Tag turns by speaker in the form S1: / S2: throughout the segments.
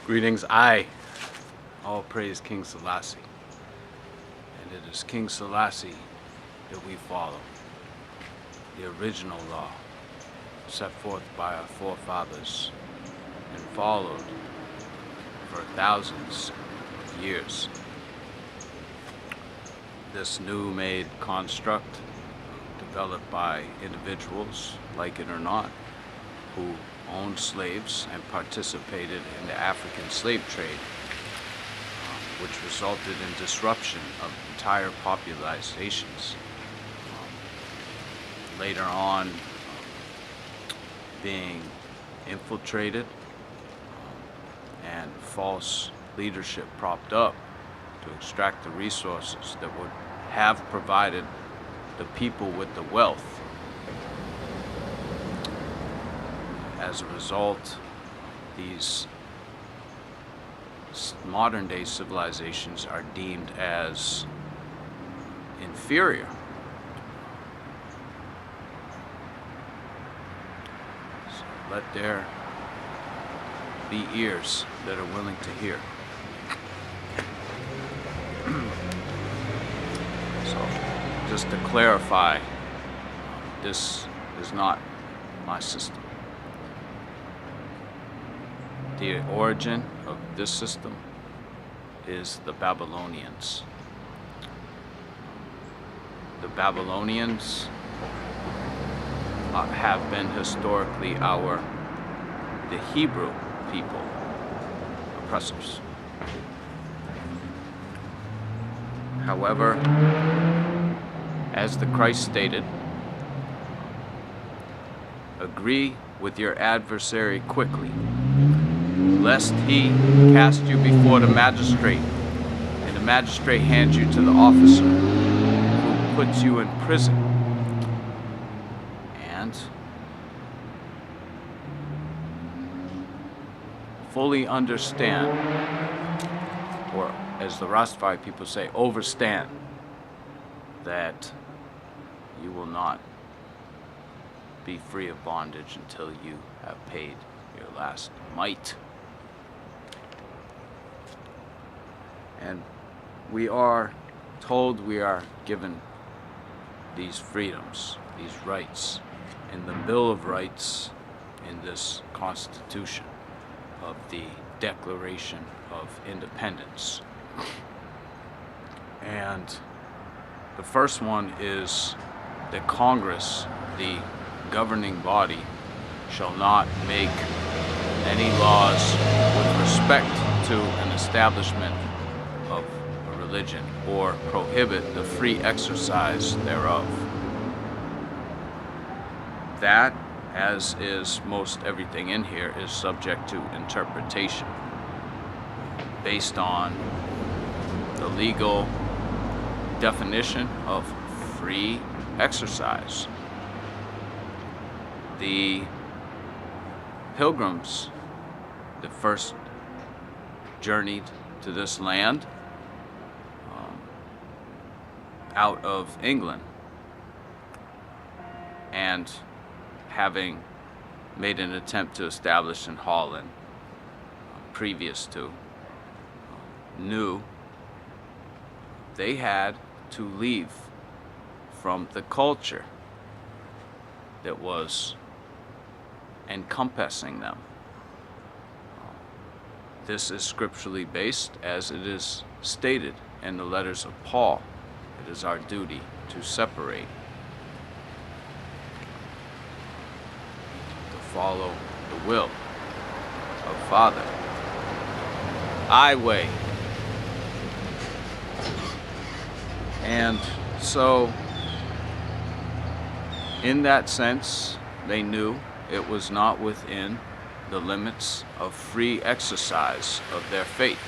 S1: Greetings, all praise King Selassie. And it is King Selassie that we follow. The original law, set forth by our forefathers and followed for thousands of years. This new made construct, developed by individuals, like it or not, who owned slaves and participated in the African slave trade, which resulted in disruption of entire populations. Later on, being infiltrated and false leadership propped up to extract the resources that would have provided the people with the wealth. As a result, these modern day civilizations are deemed as inferior. So let there be ears that are willing to hear. So just to clarify, this is not my system. The origin of this system is the Babylonians. The Babylonians have been historically the Hebrew people, oppressors. However, as the Christ stated, agree with your adversary quickly, lest he cast you before the magistrate, and the magistrate hands you to the officer, who puts you in prison. And fully understand, or as the Rastafari people say, overstand, that you will not be free of bondage until you have paid your last mite. And we are told, we are given these freedoms, these rights, in the Bill of Rights, in this Constitution of the Declaration of Independence. And the first one is that Congress, the governing body, shall not make any laws with respect to an establishment of a religion or prohibit the free exercise thereof. That, as is most everything in here, is subject to interpretation based on the legal definition of free exercise. The pilgrims that first journeyed to this land out of England, and having made an attempt to establish in Holland previous to, knew they had to leave from the culture that was encompassing them. This is scripturally based, as it is stated in the letters of Paul. It is our duty to separate, to follow the will of Father. I way. And so, in that sense, they knew it was not within the limits of free exercise of their faith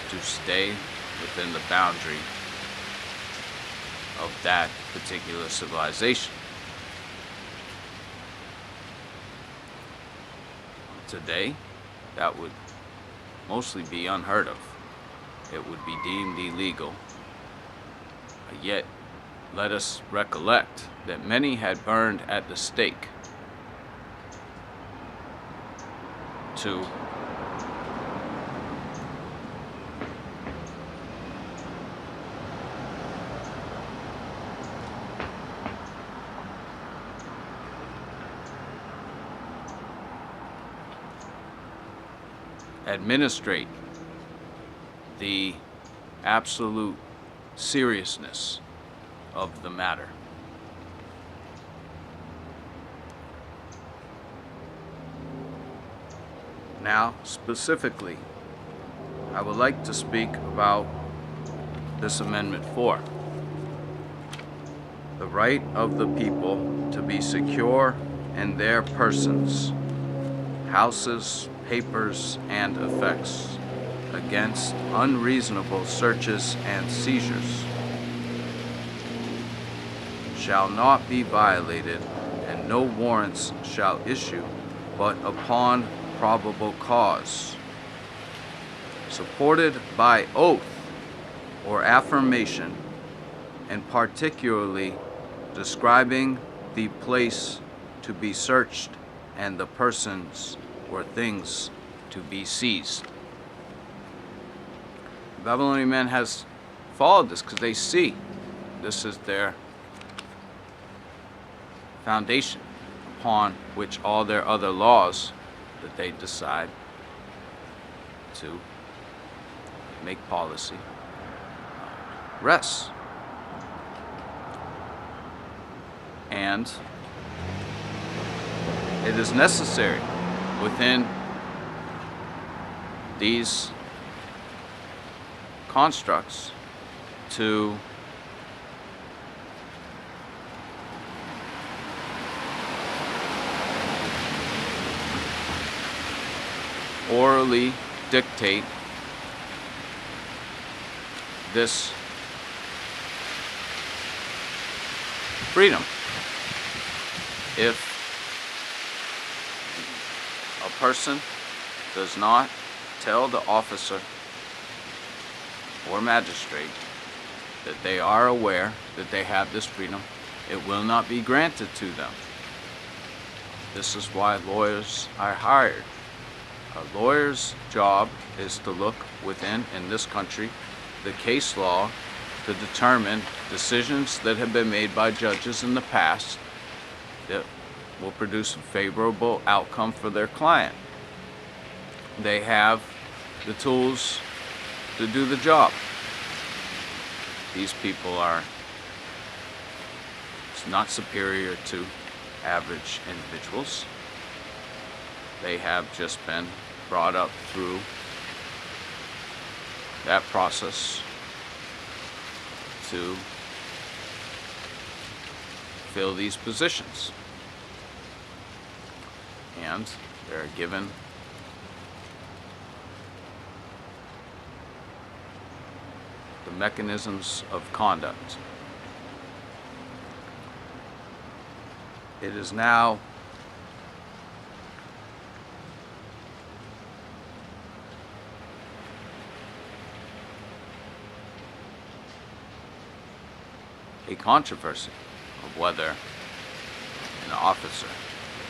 S1: to stay within the boundary of that particular civilization. Today, that would mostly be unheard of. It would be deemed illegal. Yet, let us recollect that many had burned at the stake to administrate the absolute seriousness of the matter. Now, specifically, I would like to speak about this Amendment 4. The right of the people to be secure in their persons, houses, papers, and effects against unreasonable searches and seizures shall not be violated, and no warrants shall issue but upon probable cause, supported by oath or affirmation, and particularly describing the place to be searched and the persons or things to be seized. The Babylonian man has followed this because they see this is their foundation upon which all their other laws that they decide to make policy rests. And it is necessary within these constructs to orally dictate this freedom. If a person does not tell the officer or magistrate that they are aware that they have this freedom, it will not be granted to them. This is why lawyers are hired. A lawyer's job is to look within, in this country, the case law to determine decisions that have been made by judges in the past that will produce a favorable outcome for their client. They have the tools to do the job. These people are not superior to average individuals. They have just been brought up through that process to fill these positions. And they're given the mechanisms of conduct. It is now a controversy of whether an officer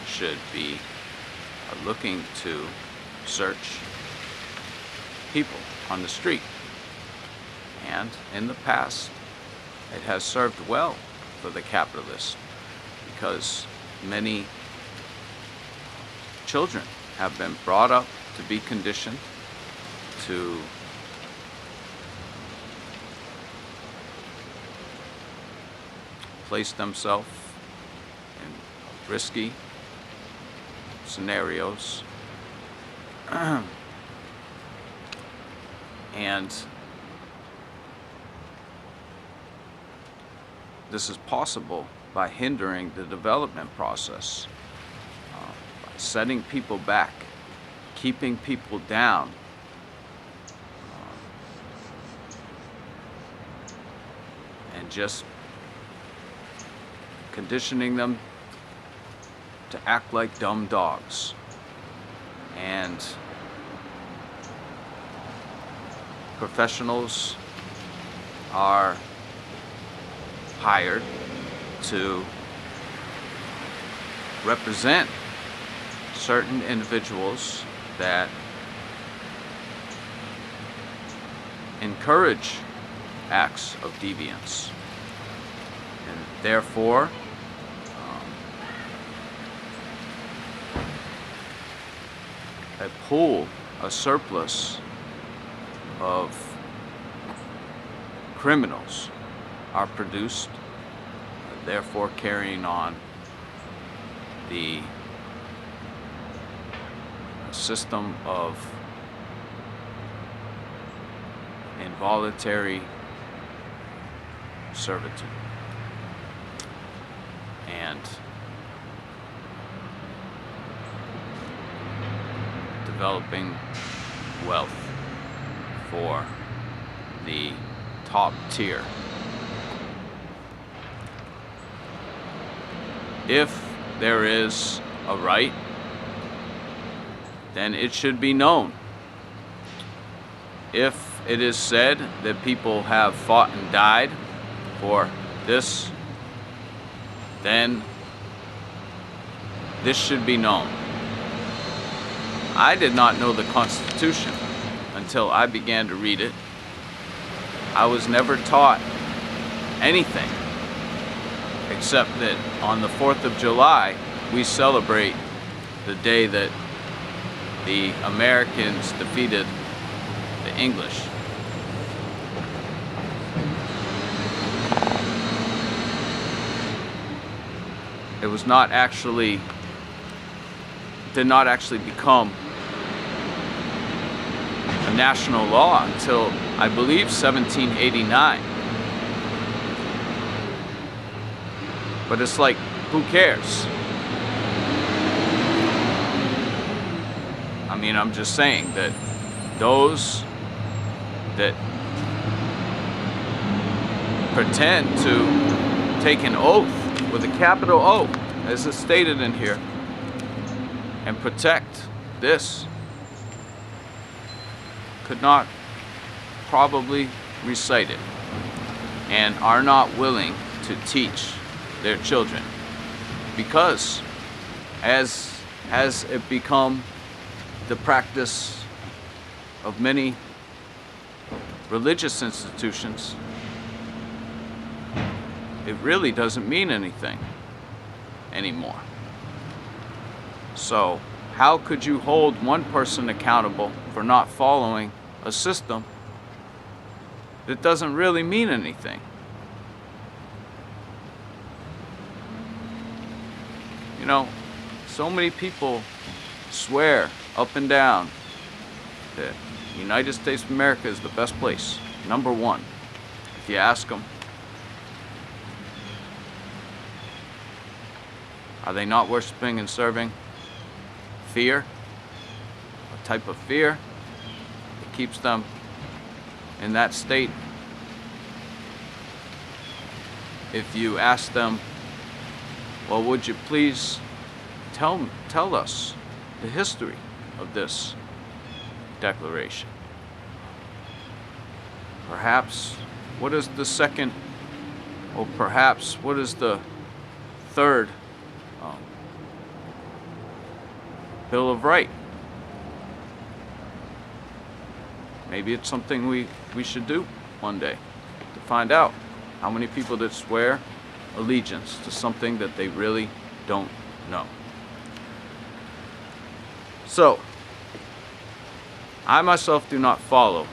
S1: should be looking to search people on the street. And in the past, it has served well for the capitalist because many children have been brought up to be conditioned to place themselves in risky scenarios and this is possible by hindering the development process, by setting people back, keeping people down, and just conditioning them to act like dumb dogs. And professionals are hired to represent certain individuals that encourage acts of deviance, and therefore a pool a surplus of criminals are produced, therefore carrying on the system of involuntary servitude and developing wealth for the top tier. If there is a right, then it should be known. If it is said that people have fought and died for this, then this should be known. I did not know the Constitution until I began to read it. I was never taught anything except that on the 4th of July we celebrate the day that the Americans defeated the English. It was not actually, did not actually become a national law until, I believe, 1789. But it's like, who cares? I mean, I'm just saying that those that pretend to take an oath with a capital O, as is stated in here, and protect this, could not probably recite it, and are not willing to teach their children, because as has it become the practice of many religious institutions, it really doesn't mean anything anymore. So how could you hold one person accountable for not following a system that doesn't really mean anything? You know, so many people swear up and down that the United States of America is the best place, number one. If you ask them, are they not worshiping and serving fear? A type of fear that keeps them in that state? If you ask them, well, would you please tell us the history of this declaration? Perhaps what is the second, or perhaps what is the third Bill of Rights? Maybe it's something we should do one day to find out how many people that swear allegiance to something that they really don't know. So, I myself do not follow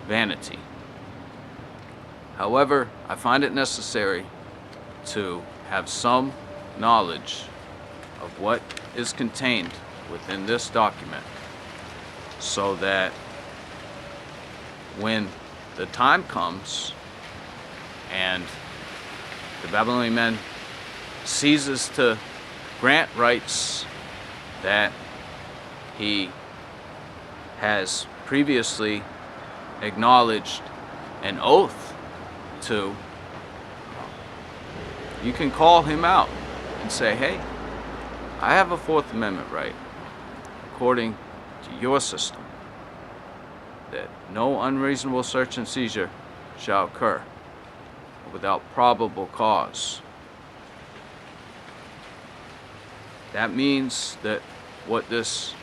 S1: vanity. However, I find it necessary to have some knowledge of what is contained within this document, so that when the time comes and the Babylonian man ceases to grant rights that he has previously acknowledged an oath to, you can call him out and say, hey, I have a Fourth Amendment right, according to your system, that no unreasonable search and seizure shall occur without probable cause. That means that what this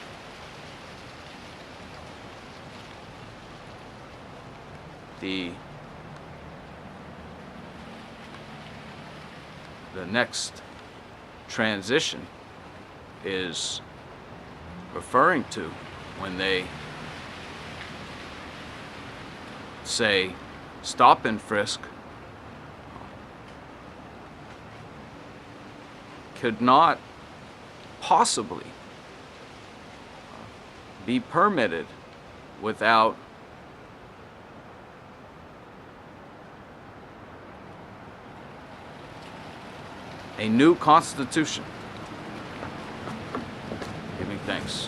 S1: the next transition is referring to when they say stop and frisk could not possibly be permitted without a new constitution. Giving thanks.